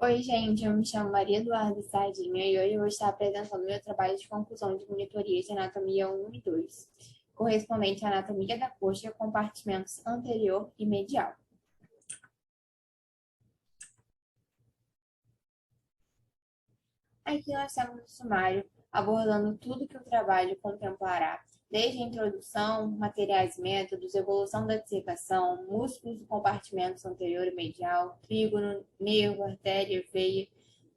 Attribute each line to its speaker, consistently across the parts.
Speaker 1: Oi, gente, eu me chamo Maria Eduarda Sardinha e hoje eu vou estar apresentando meu trabalho de conclusão de monitoria de anatomia 1 e 2, correspondente à anatomia da coxa e compartimentos anterior e medial. Aqui nós temos o sumário abordando tudo que o trabalho contemplará, desde a introdução, materiais e métodos, evolução da dissecação, músculos do compartimento anterior e medial, trígono, nervo, artéria, veia,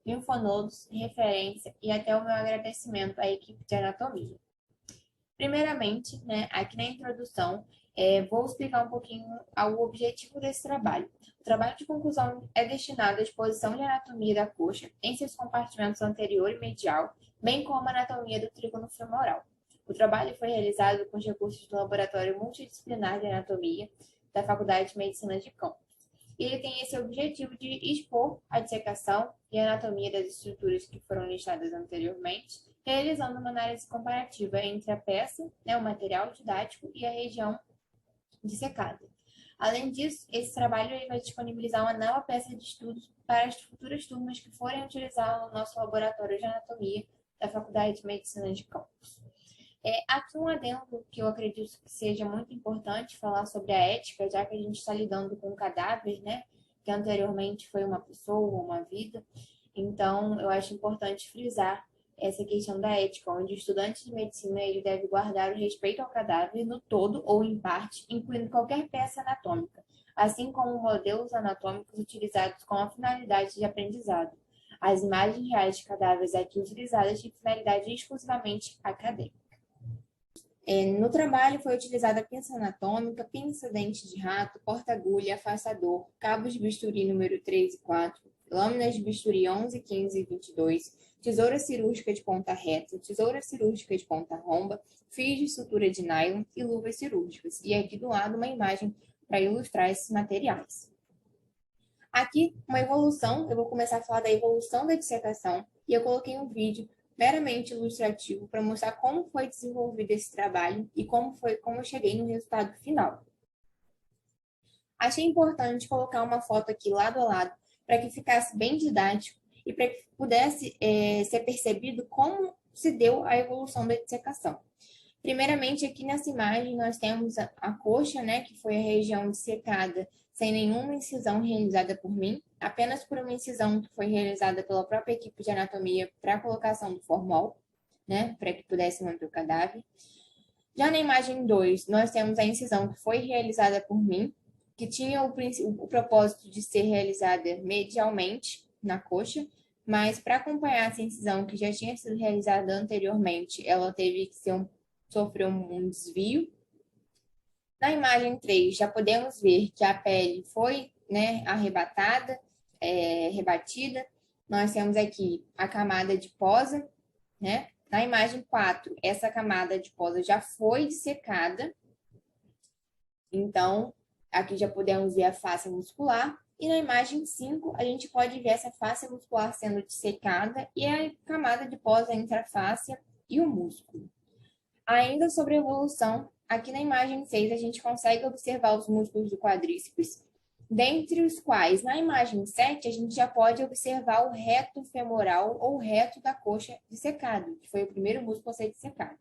Speaker 1: linfonodos, referência e até o meu agradecimento à equipe de anatomia. Primeiramente, né, aqui na introdução, vou explicar um pouquinho o objetivo desse trabalho. O trabalho de conclusão é destinado à exposição de anatomia da coxa em seus compartimentos anterior e medial, bem como a anatomia do trígono femoral. O trabalho foi realizado com os recursos do Laboratório Multidisciplinar de Anatomia da Faculdade de Medicina de Campos. E ele tem esse objetivo de expor a dissecação e a anatomia das estruturas que foram listadas anteriormente, realizando uma análise comparativa entre a peça, né, o material didático e a região dissecada. Além disso, esse trabalho vai disponibilizar uma nova peça de estudos para as futuras turmas que forem utilizar o nosso laboratório de anatomia da Faculdade de Medicina de Campos. Aqui um adendo que eu acredito que seja muito importante falar sobre a ética, já que a gente está lidando com cadáveres, né? Que anteriormente foi uma pessoa, uma vida. Então, eu acho importante frisar essa questão da ética, onde o estudante de medicina ele deve guardar o respeito ao cadáver no todo ou em parte, incluindo qualquer peça anatômica, assim como modelos anatômicos utilizados com a finalidade de aprendizado. As imagens reais de cadáveres aqui utilizadas têm finalidade exclusivamente acadêmica. No trabalho foi utilizada pinça anatômica, pinça dente de rato, porta-agulha, afastador, cabos de bisturi número 3 e 4, lâminas de bisturi 11, 15 e 22, tesoura cirúrgica de ponta reta, tesoura cirúrgica de ponta romba, fios de sutura de nylon e luvas cirúrgicas. E aqui do lado uma imagem para ilustrar esses materiais. Aqui, uma evolução, eu vou começar a falar da evolução da dissecação e eu coloquei um vídeo meramente ilustrativo para mostrar como foi desenvolvido esse trabalho e como eu cheguei no resultado final. Achei importante colocar uma foto aqui lado a lado para que ficasse bem didático e para que pudesse ser percebido como se deu a evolução da dissecação. Primeiramente, aqui nessa imagem, nós temos a coxa, né, que foi a região dissecada sem nenhuma incisão realizada por mim, apenas por uma incisão que foi realizada pela própria equipe de anatomia para a colocação do formol, né, para que pudesse manter o cadáver. Já na imagem 2, nós temos a incisão que foi realizada por mim, que tinha o propósito de ser realizada medialmente na coxa, mas para acompanhar essa incisão que já tinha sido realizada anteriormente, ela teve que sofrer um desvio. Na imagem 3, já podemos ver que a pele foi, né, arrebatada, rebatida. Nós temos aqui a camada de posa, né? Na imagem 4, essa camada de posa já foi dissecada. Então, aqui já podemos ver a face muscular. E na imagem 5, a gente pode ver essa face muscular sendo dissecada e a camada de posa entre a face e o músculo. Ainda sobre a evolução, aqui na imagem 6 a gente consegue observar os músculos do quadríceps, dentre os quais, na imagem 7, a gente já pode observar o reto femoral ou reto da coxa dissecado, que foi o primeiro músculo a ser dissecado.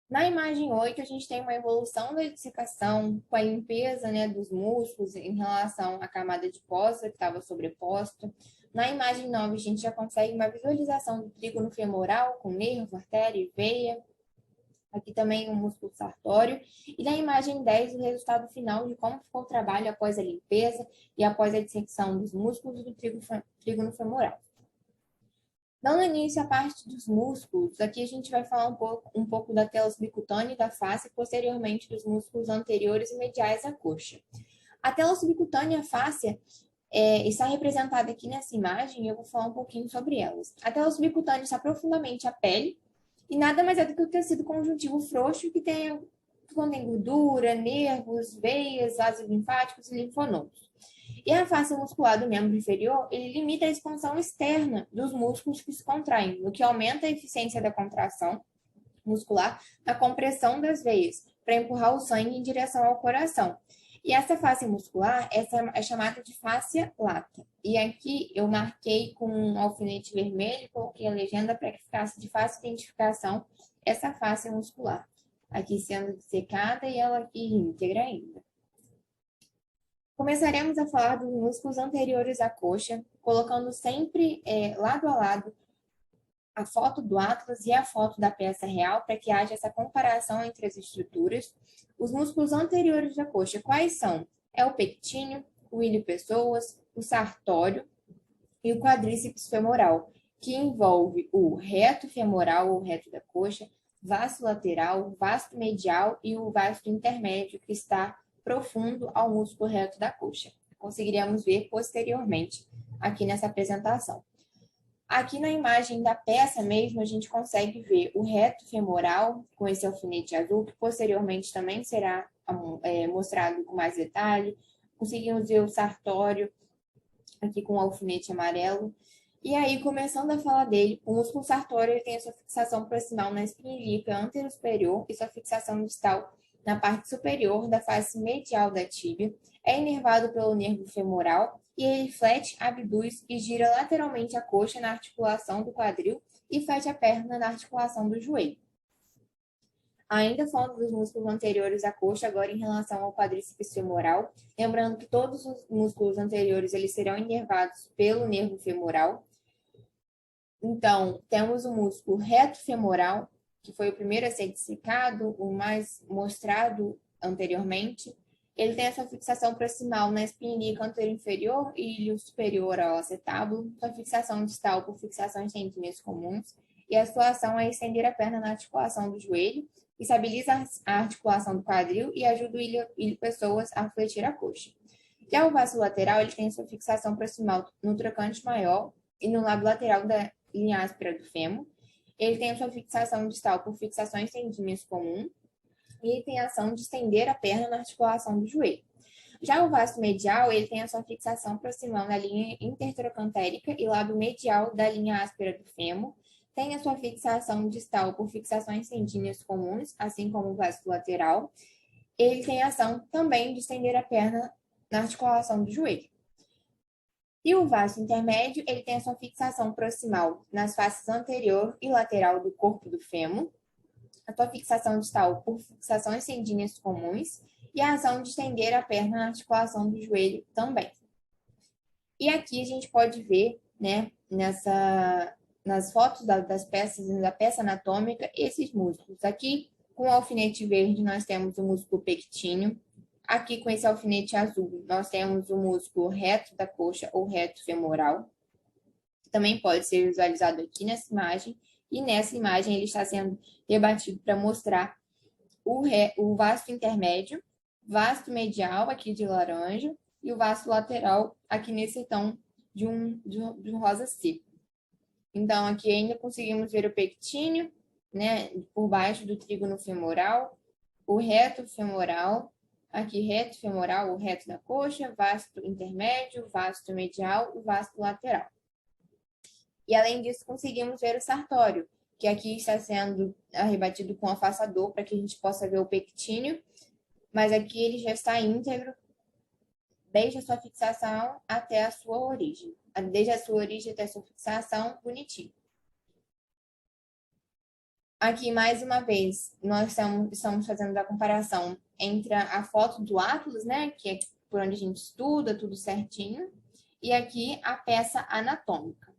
Speaker 1: Na imagem 8, a gente tem uma evolução da dissecação com a limpeza, né, dos músculos em relação à camada de posa que estava sobreposta. Na imagem 9, a gente já consegue uma visualização do trígono femoral com nervo, artéria e veia. Aqui também o músculo sartório. E na imagem 10, o resultado final de como ficou o trabalho após a limpeza e após a dissecção dos músculos do trígono femoral. Dando início à parte dos músculos, aqui a gente vai falar um pouco da tela subcutânea e da face, e posteriormente dos músculos anteriores e mediais à coxa. A tela subcutânea e a face está representada aqui nessa imagem e eu vou falar um pouquinho sobre elas. A tela subcutânea está profundamente a pele e nada mais é do que o tecido conjuntivo frouxo que contém gordura, nervos, veias, vasos linfáticos e linfonodos. E a face muscular do membro inferior, ele limita a expansão externa dos músculos que se contraem, o que aumenta a eficiência da contração muscular na compressão das veias, para empurrar o sangue em direção ao coração. E essa face muscular, essa é chamada de fáscia lata. E aqui eu marquei com um alfinete vermelho, coloquei a legenda para que ficasse de fácil identificação essa face muscular. Aqui sendo dissecada e ela aqui íntegra ainda. Começaremos a falar dos músculos anteriores à coxa, colocando sempre lado a lado a foto do Atlas e a foto da peça real para que haja essa comparação entre as estruturas. Os músculos anteriores da coxa, quais são? É o pectíneo, o ilho-pessoas, o sartório e o quadríceps femoral, que envolve o reto femoral ou reto da coxa, vasto lateral, vasto medial e o vasto intermédio, que está profundo ao músculo reto da coxa. Conseguiremos ver posteriormente aqui nessa apresentação. Aqui na imagem da peça mesmo, a gente consegue ver o reto femoral com esse alfinete azul, que posteriormente também será mostrado com mais detalhe. Conseguimos ver o sartório aqui com o alfinete amarelo. E aí, começando a falar dele, o músculo sartório ele tem a sua fixação proximal na espinha ilíaca anterosuperior e sua fixação distal na parte superior da face medial da tíbia. É inervado pelo nervo femoral e ele flete, abduz e gira lateralmente a coxa na articulação do quadril e flete a perna na articulação do joelho. Ainda falando dos músculos anteriores à coxa, agora em relação ao quadríceps femoral, lembrando que todos os músculos anteriores eles serão inervados pelo nervo femoral. Então, temos o músculo reto femoral, que foi o primeiro a ser dissecado, o mais mostrado anteriormente. Ele tem essa fixação proximal na espinha ilíaca anterior-inferior e ilho superior ao acetábulo, sua fixação distal por fixações tendinhas comuns, e a sua ação é estender a perna na articulação do joelho, estabiliza a articulação do quadril e ajuda o ilho-pessoas a fletir a coxa. Já o vaso lateral, ele tem sua fixação proximal no trocante maior e no lábio lateral da linha áspera do fêmur. Ele tem a sua fixação distal por fixações tendinhas comuns, e ele tem a ação de estender a perna na articulação do joelho. Já o vasto medial, ele tem a sua fixação proximal na linha intertrocantérica e lábio medial da linha áspera do fêmur, tem a sua fixação distal por fixações tendinhas comuns, assim como o vasto lateral. Ele tem a ação também de estender a perna na articulação do joelho. E o vasto intermédio, ele tem a sua fixação proximal nas faces anterior e lateral do corpo do fêmur, a sua fixação distal por fixações tendinhas comuns e a ação de estender a perna na articulação do joelho também. E aqui a gente pode ver, né, nas fotos das peças, da peça anatômica, esses músculos. Aqui, com o alfinete verde, nós temos o músculo pectíneo. Aqui, com esse alfinete azul, nós temos o músculo reto da coxa ou reto femoral, que também pode ser visualizado aqui nessa imagem. E nessa imagem ele está sendo debatido para mostrar o vasto intermédio, vasto medial, aqui de laranja, e o vasto lateral, aqui nesse tom de um rosa seco. Então, aqui ainda conseguimos ver o pectíneo, né, por baixo do trígono femoral, o reto femoral, aqui reto femoral, o reto da coxa, vasto intermédio, vasto medial, o vasto lateral. E, além disso, conseguimos ver o sartório, que aqui está sendo rebatido com afastador para que a gente possa ver o pectíneo, mas aqui ele já está íntegro, desde a sua fixação até a sua origem. Desde a sua origem até a sua fixação, bonitinho. Aqui, mais uma vez, nós estamos fazendo a comparação entre a foto do Atlas, né, que é por onde a gente estuda, tudo certinho, e aqui a peça anatômica.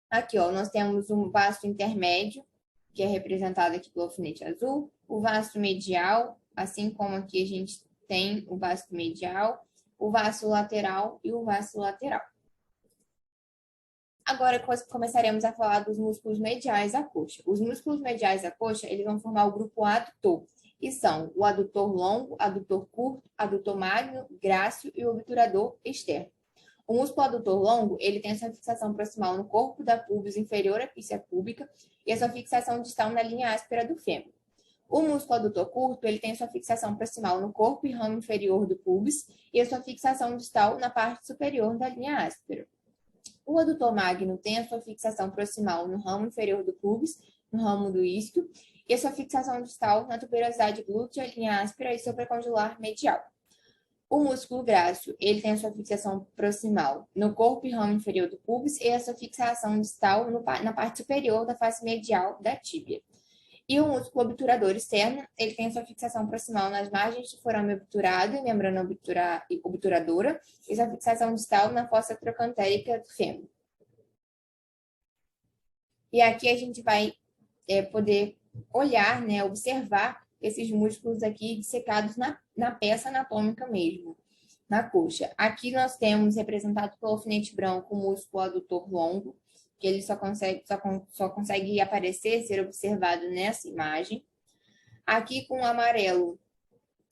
Speaker 1: Aqui, ó, nós temos um vasto intermédio, que é representado aqui pelo alfinete azul, o vasto medial, assim como aqui a gente tem o vasto medial, o vasto lateral e o vasto lateral. Agora começaremos a falar dos músculos mediais da coxa. Os músculos mediais da coxa, eles vão formar o grupo adutor, e são o adutor longo, adutor curto, adutor magno, grácil e o obturador externo. O músculo adutor longo, ele tem a sua fixação proximal no corpo da pubis inferior à pícia púbica e a sua fixação distal na linha áspera do fêmur. O músculo adutor curto, ele tem a sua fixação proximal no corpo e ramo inferior do pubis e a sua fixação distal na parte superior da linha áspera. O adutor magno tem a sua fixação proximal no ramo inferior do pubis, no ramo do isquio, e a sua fixação distal na tuberosidade glútea, linha áspera e supracondylar medial. O músculo grácil, ele tem a sua fixação proximal no corpo e ramo inferior do pubis e a sua fixação distal na parte superior da face medial da tíbia. E o músculo obturador externo, ele tem a sua fixação proximal nas margens do forame obturado e membrana obturadora e sua fixação distal na fossa trocantérica do fêmur. E aqui a gente vai poder olhar, né, observar esses músculos aqui dissecados na peça anatômica mesmo, na coxa. Aqui nós temos representado pelo alfinete branco o músculo adutor longo, que ele só consegue aparecer, ser observado nessa imagem. Aqui com o amarelo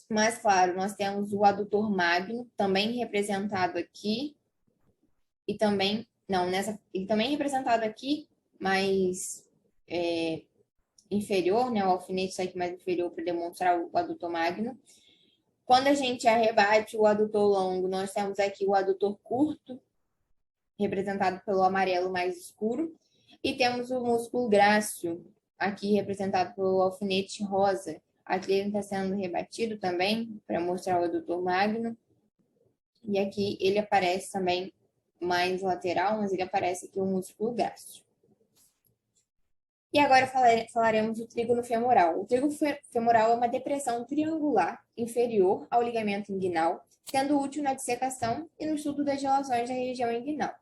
Speaker 1: mais claro, nós temos o adutor magno, também representado aqui, e também, ele também representado aqui, mas inferior, né, o alfinete sai aqui mais inferior para demonstrar o adutor magno. Quando a gente arrebate o adutor longo, nós temos aqui o adutor curto, representado pelo amarelo mais escuro, e temos o músculo grácil, aqui representado pelo alfinete rosa. Aqui ele está sendo rebatido também, para mostrar o adutor magno, e aqui ele aparece também mais lateral, mas ele aparece aqui o músculo grácil. E agora falaremos do trígono femoral. O trígono femoral é uma depressão triangular inferior ao ligamento inguinal, sendo útil na dissecação e no estudo das relações da região inguinal.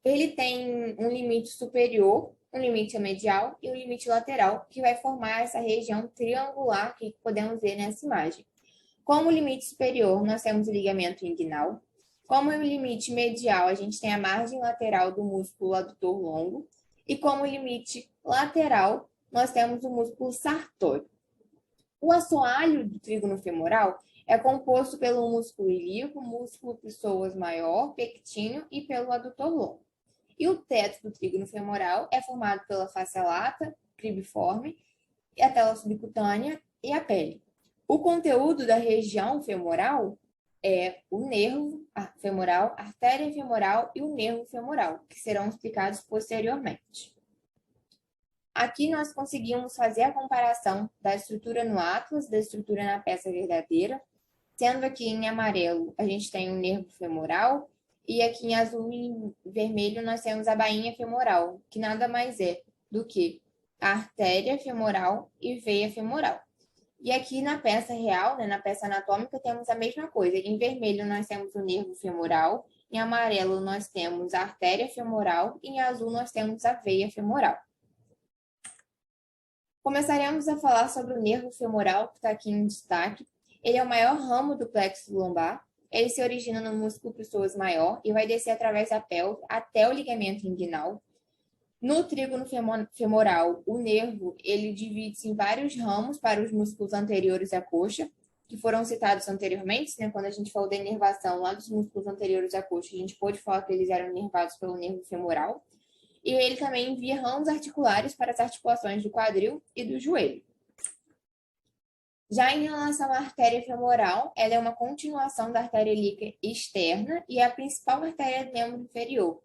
Speaker 1: Ele tem um limite superior, um limite medial e um limite lateral, que vai formar essa região triangular que podemos ver nessa imagem. Como limite superior, nós temos o ligamento inguinal. Como limite medial, a gente tem a margem lateral do músculo adutor longo. E como limite lateral, nós temos o músculo sartório. O assoalho do trígono femoral é composto pelo músculo ilíaco, músculo psoas maior, pectíneo e pelo adutor longo. E o teto do trígono femoral é formado pela face lata, cribiforme, e a tela subcutânea e a pele. O conteúdo da região femoral é o nervo femoral, a artéria femoral e o nervo femoral, que serão explicados posteriormente. Aqui nós conseguimos fazer a comparação da estrutura no atlas, da estrutura na peça verdadeira, sendo aqui em amarelo a gente tem o nervo femoral e aqui em azul e vermelho nós temos a bainha femoral, que nada mais é do que a artéria femoral e veia femoral. E aqui na peça real, né, na peça anatômica, temos a mesma coisa. Em vermelho nós temos o nervo femoral, em amarelo nós temos a artéria femoral e em azul nós temos a veia femoral. Começaremos a falar sobre o nervo femoral, que está aqui em destaque. Ele é o maior ramo do plexo lombar. Ele se origina no músculo psoas maior e vai descer através da pelve até o ligamento inguinal. No trígono femoral, o nervo ele divide-se em vários ramos para os músculos anteriores à coxa, que foram citados anteriormente, né? Quando a gente falou da inervação lá dos músculos anteriores à coxa, a gente pôde falar que eles eram inervados pelo nervo femoral. E ele também envia ramos articulares para as articulações do quadril e do joelho. Já em relação à artéria femoral, ela é uma continuação da artéria ilíaca externa e é a principal artéria do membro inferior.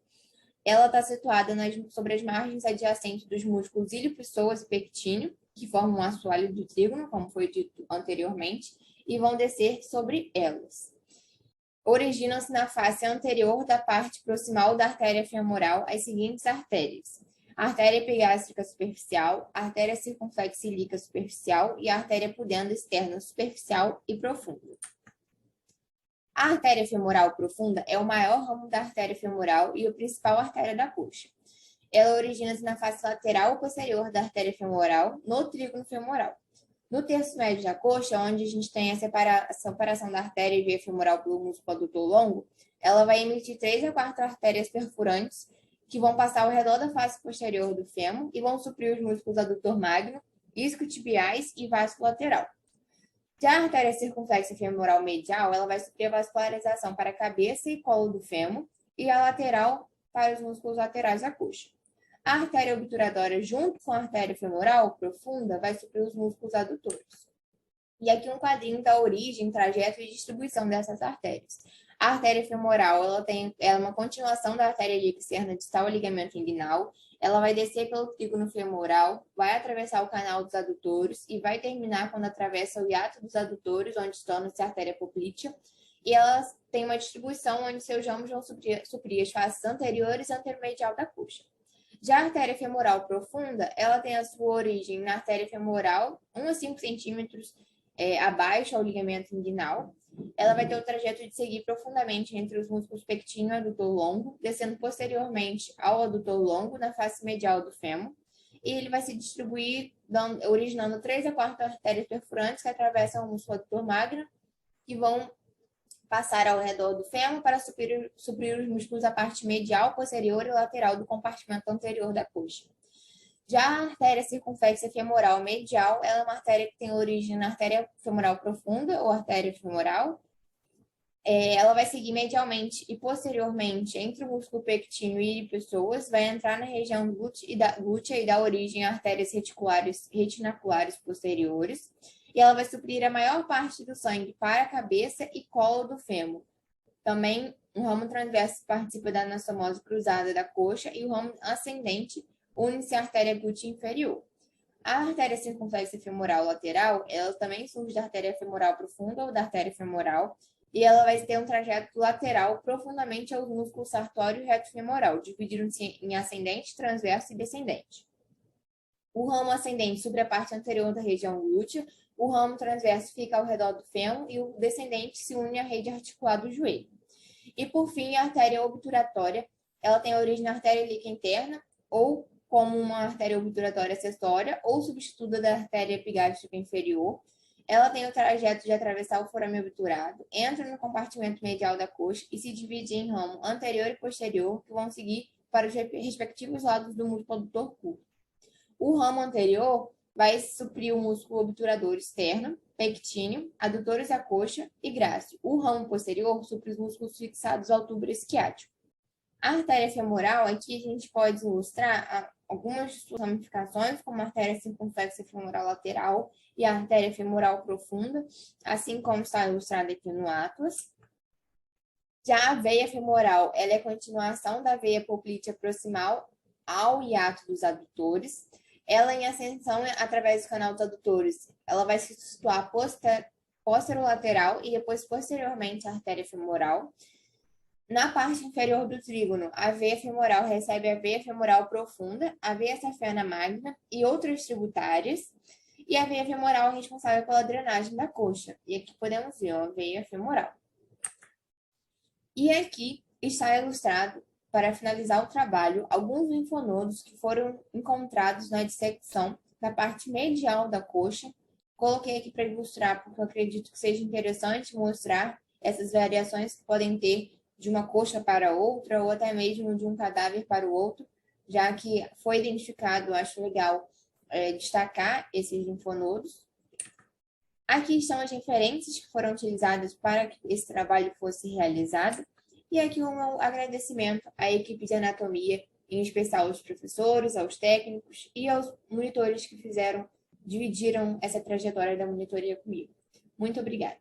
Speaker 1: Ela está situada sobre as margens adjacentes dos músculos ilio-psoas e pectíneo, que formam o assoalho do trígono, como foi dito anteriormente, e vão descer sobre elas. Originam-se na face anterior da parte proximal da artéria femoral as seguintes artérias: a artéria epigástrica superficial, a artéria circunflexa ilíaca superficial e a artéria pudenda externa superficial e profunda. A artéria femoral profunda é o maior ramo da artéria femoral e a principal artéria da coxa. Ela origina-se na face lateral ou posterior da artéria femoral, no trígono femoral. No terço médio da coxa, onde a gente tem a separação da artéria e veia femoral pelo músculo adutor longo, ela vai emitir 3 a 4 artérias perfurantes que vão passar ao redor da face posterior do fêmur e vão suprir os músculos adutor magno, isquiotibiais e vasto lateral. Já a artéria circunflexa femoral medial, ela vai suprir a vascularização para a cabeça e colo do fêmur e a lateral para os músculos laterais da coxa. A artéria obturadora, junto com a artéria femoral profunda, vai suprir os músculos adutores. E aqui um quadrinho da origem, trajeto e distribuição dessas artérias. A artéria femoral, ela é uma continuação da artéria ilíaca externa distal ao ligamento inguinal. Ela vai descer pelo trígono femoral, vai atravessar o canal dos adutores e vai terminar quando atravessa o hiato dos adutores, onde torna-se a artéria poplítea. e elas têm uma distribuição onde seus ramos vão suprir as faces anteriores e anteromedial da coxa. Já a artéria femoral profunda, ela tem a sua origem na artéria femoral, 1 a 5 centímetros abaixo ao ligamento inguinal. Ela vai ter o trajeto de seguir profundamente entre os músculos pectíneo e adutor longo, descendo posteriormente ao adutor longo na face medial do fêmur. E ele vai se distribuir, originando 3 a 4 artérias perfurantes que atravessam o músculo adutor magno, que vão passar ao redor do fêmur para suprir os músculos da parte medial, posterior e lateral do compartimento anterior da coxa. Já a artéria circunflexa femoral medial, ela é uma artéria que tem origem na artéria femoral profunda ou artéria femoral. Ela vai seguir medialmente e posteriormente entre o músculo pectíneo e iliopsoas, vai entrar na região glútea e dar origem a artérias retinaculares posteriores. E ela vai suprir a maior parte do sangue para a cabeça e colo do fêmur. Também, o ramo transverso participa da anastomose cruzada da coxa e o ramo ascendente une-se à artéria glútea inferior. A artéria circunflexa femoral lateral, ela também surge da artéria femoral profunda ou da artéria femoral, e ela vai ter um trajeto lateral profundamente aos músculos sartório e reto femoral, dividindo-se em ascendente, transverso e descendente. O ramo ascendente sobre a parte anterior da região glútea, o ramo transverso fica ao redor do fêmur e o descendente se une à rede articular do joelho. E, por fim, a artéria obturatória, ela tem origem na artéria ilíaca interna, ou como uma artéria obturatória acessória, ou substituta da artéria epigástrica inferior. Ela tem o trajeto de atravessar o forame obturado, entra no compartimento medial da coxa e se divide em ramo anterior e posterior, que vão seguir para os respectivos lados do músculo adutor curto. O ramo anterior vai suprir o músculo obturador externo, pectíneo, adutores da coxa e grácil. O ramo posterior supre os músculos fixados ao tubo isquiático. A artéria femoral, aqui a gente pode ilustrar algumas de suas ramificações, como a artéria circunflexa femoral lateral e a artéria femoral profunda, assim como está ilustrada aqui no Atlas. Já a veia femoral, ela é a continuação da veia poplítea proximal ao hiato dos adutores. Ela, em ascensão através do canal dos adutores, ela vai se situar posterolateral e depois posteriormente à artéria femoral. Na parte inferior do trígono, a veia femoral recebe a veia femoral profunda, a veia safena magna e outras tributárias, e a veia femoral é responsável pela drenagem da coxa. E aqui podemos ver a veia femoral. E aqui está ilustrado, para finalizar o trabalho, alguns linfonodos que foram encontrados na dissecção da parte medial da coxa. Coloquei aqui para ilustrar, porque eu acredito que seja interessante mostrar essas variações que podem ter de uma coxa para outra, ou até mesmo de um cadáver para o outro, já que foi identificado, acho legal destacar esses linfonodos. Aqui estão as referências que foram utilizadas para que esse trabalho fosse realizado. E aqui o meu agradecimento à equipe de anatomia, em especial aos professores, aos técnicos e aos monitores que dividiram essa trajetória da monitoria comigo. Muito obrigada.